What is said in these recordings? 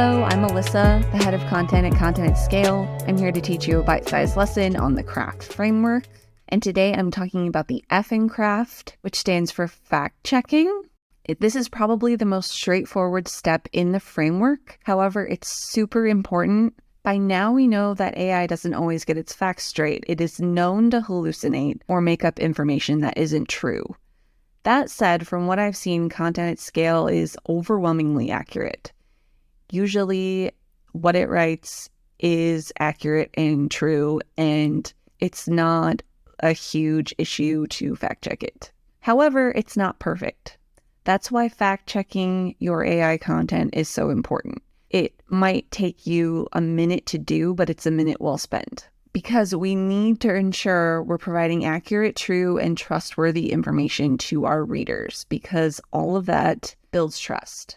Hello, I'm Alyssa, the head of content at Content at Scale. I'm here to teach you a bite-sized lesson on the CRAFT framework. And today I'm talking about the F in CRAFT, which stands for fact-checking. This is probably the most straightforward step in the framework. However, it's super important. By now we know that AI doesn't always get its facts straight. It is known to hallucinate or make up information that isn't true. That said, from what I've seen, Content at Scale is overwhelmingly accurate. Usually what it writes is accurate and true, and it's not a huge issue to fact check it. However, it's not perfect. That's why fact checking your AI content is so important. It might take you a minute to do, but it's a minute well spent. Because we need to ensure we're providing accurate, true, and trustworthy information to our readers, because all of that builds trust.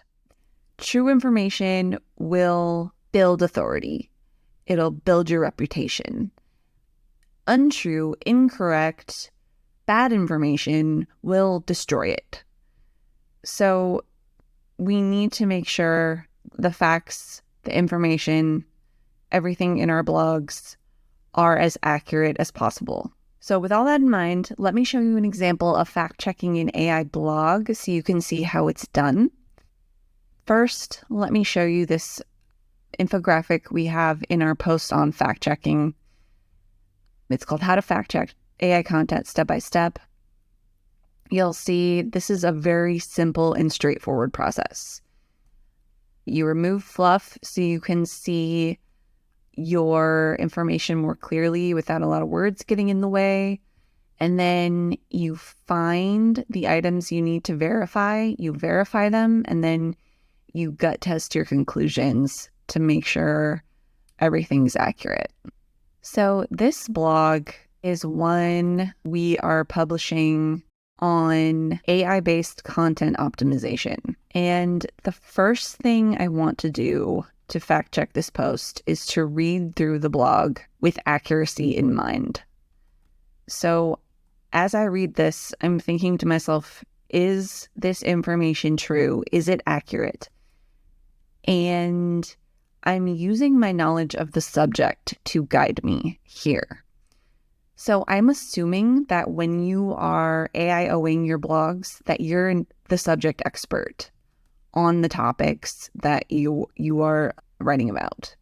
True information will build authority. It'll build your reputation. Untrue, incorrect, bad information will destroy it. So we need to make sure the facts, the information, everything in our blogs are as accurate as possible. So with all that in mind, let me show you an example of fact-checking an AI blog so you can see how it's done. First, let me show you this infographic we have in our post on fact-checking. It's called How to Fact-Check AI Content Step by Step. You'll see this is a very simple and straightforward process. You remove fluff so you can see your information more clearly without a lot of words getting in the way. And then you find the items you need to verify, you verify them, and then you gut test your conclusions to make sure everything's accurate. So this blog is one we are publishing on AI-based content optimization. And the first thing I want to do to fact check this post is to read through the blog with accuracy in mind. So as I read this, I'm thinking to myself, is this information true? Is it accurate? And I'm using my knowledge of the subject to guide me here. So I'm assuming that when you are AIOing your blogs, that you're the subject expert on the topics that you are writing about,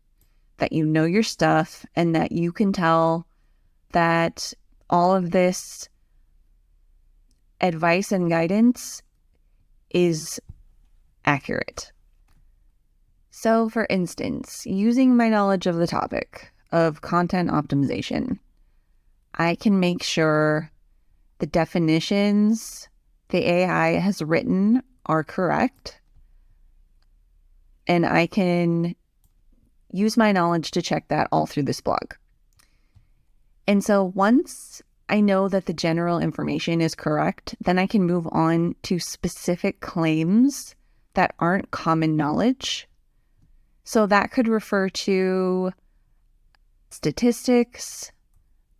that you know your stuff, and that you can tell that all of this advice and guidance is accurate. So for instance, using my knowledge of the topic of content optimization, I can make sure the definitions the AI has written are correct, and I can use my knowledge to check that all through this blog. And so once I know that the general information is correct, then I can move on to specific claims that aren't common knowledge. So that could refer to statistics,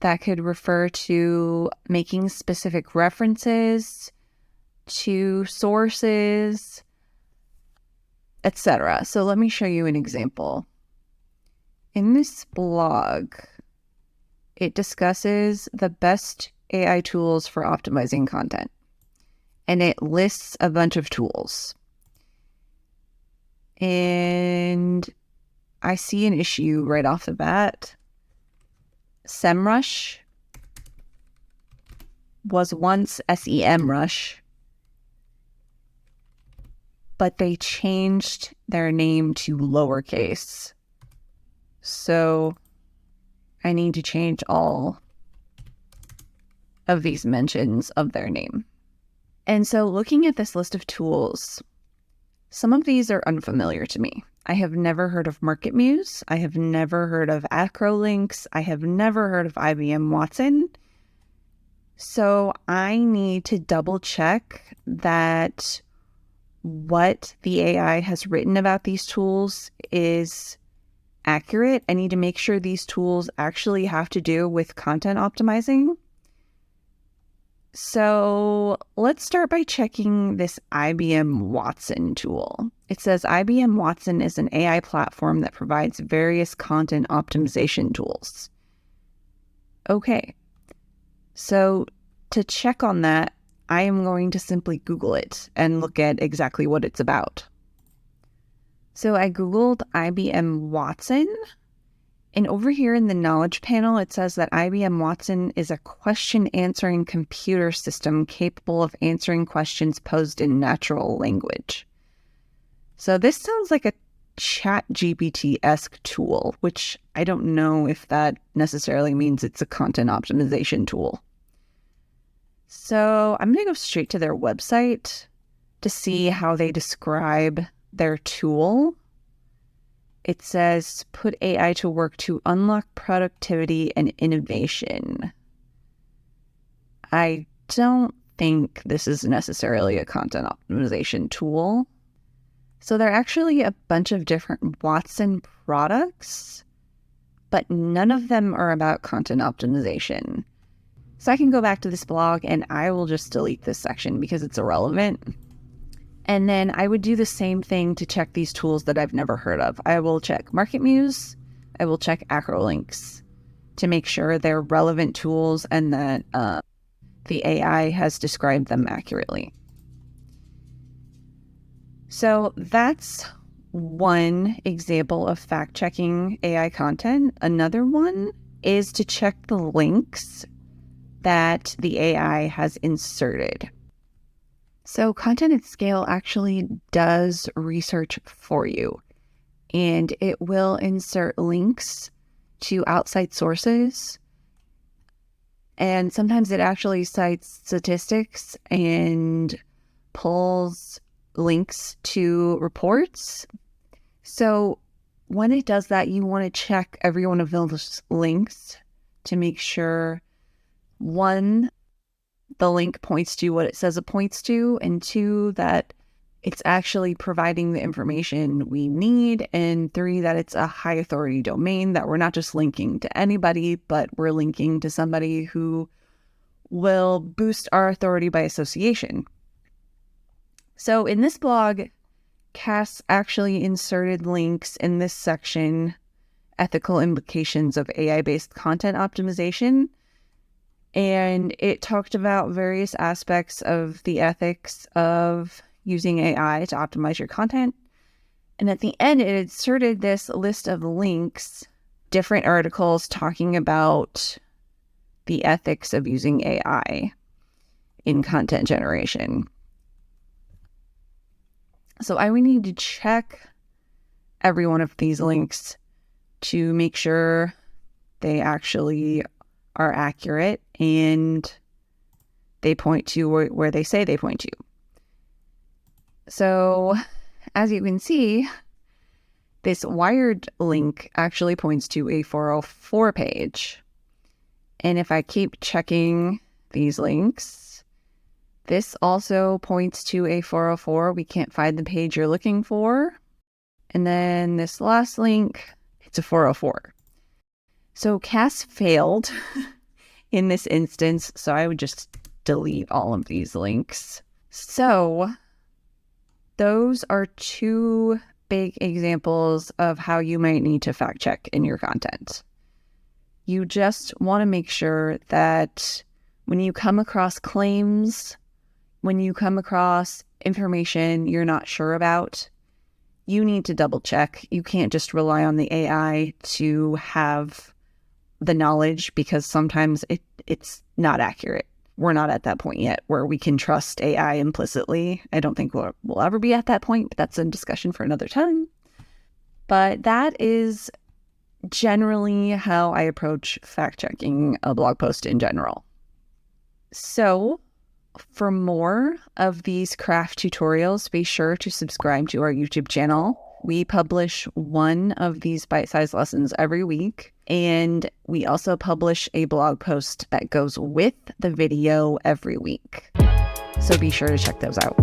that could refer to making specific references to sources, etc. So let me show you an example. In this blog, it discusses the best AI tools for optimizing content, and it lists a bunch of tools. And I see an issue right off the bat. SEMrush was once SEMrush, but they changed their name to lowercase. So I need to change all of these mentions of their name. And so looking at this list of tools, some of these are unfamiliar to me. I have never heard of MarketMuse. I have never heard of Acrolinks. I have never heard of IBM Watson. So I need to double check that what the AI has written about these tools is accurate. I need to make sure these tools actually have to do with content optimizing. So let's start by checking this IBM Watson tool. It says IBM Watson is an AI platform that provides various content optimization tools. Okay, so to check on that, I am going to simply Google it and look at exactly what it's about. So I Googled IBM Watson, and over here in the knowledge panel, it says that IBM Watson is a question answering computer system capable of answering questions posed in natural language. So this sounds like a ChatGPT-esque tool, which I don't know if that necessarily means it's a content optimization tool. So I'm going to go straight to their website to see how they describe their tool. It says, put AI to work to unlock productivity and innovation. I don't think this is necessarily a content optimization tool. So there are actually a bunch of different Watson products, but none of them are about content optimization. So I can go back to this blog and I will just delete this section because it's irrelevant. And then I would do the same thing to check these tools that I've never heard of. I will check MarketMuse. I will check Acrolinks to make sure they're relevant tools and that the AI has described them accurately. So that's one example of fact-checking AI content. Another one is to check the links that the AI has inserted. So Content at Scale actually does research for you, and it will insert links to outside sources. And sometimes it actually cites statistics and pulls links to reports. So when it does that, you want to check every one of those links to make sure, one, the link points to what it says it points to, and two, that it's actually providing the information we need, and three, that it's a high authority domain, that we're not just linking to anybody, but we're linking to somebody who will boost our authority by association. So in this blog, Cass actually inserted links in this section, Ethical Implications of AI-Based Content Optimization, and it talked about various aspects of the ethics of using AI to optimize your content. And at the end, it inserted this list of links, different articles talking about the ethics of using AI in content generation. So I would need to check every one of these links to make sure they actually are accurate and they point to where they say they point to. So as you can see, this Wired link actually points to a 404 page. And if I keep checking these links, this also points to a 404. We can't find the page you're looking for. And then this last link, it's a 404. So Cass failed in this instance, so I would just delete all of these links. So those are two big examples of how you might need to fact check in your content. You just want to make sure that when you come across claims, when you come across information you're not sure about, you need to double check. You can't just rely on the AI to have the knowledge, because sometimes it's not accurate. We're not at that point yet where we can trust AI implicitly. I don't think we'll ever be at that point, but that's a discussion for another time. But that is generally how I approach fact-checking a blog post in general. So for more of these craft tutorials, be sure to subscribe to our YouTube channel. We publish one of these bite-sized lessons every week, and we also publish a blog post that goes with the video every week. So be sure to check those out.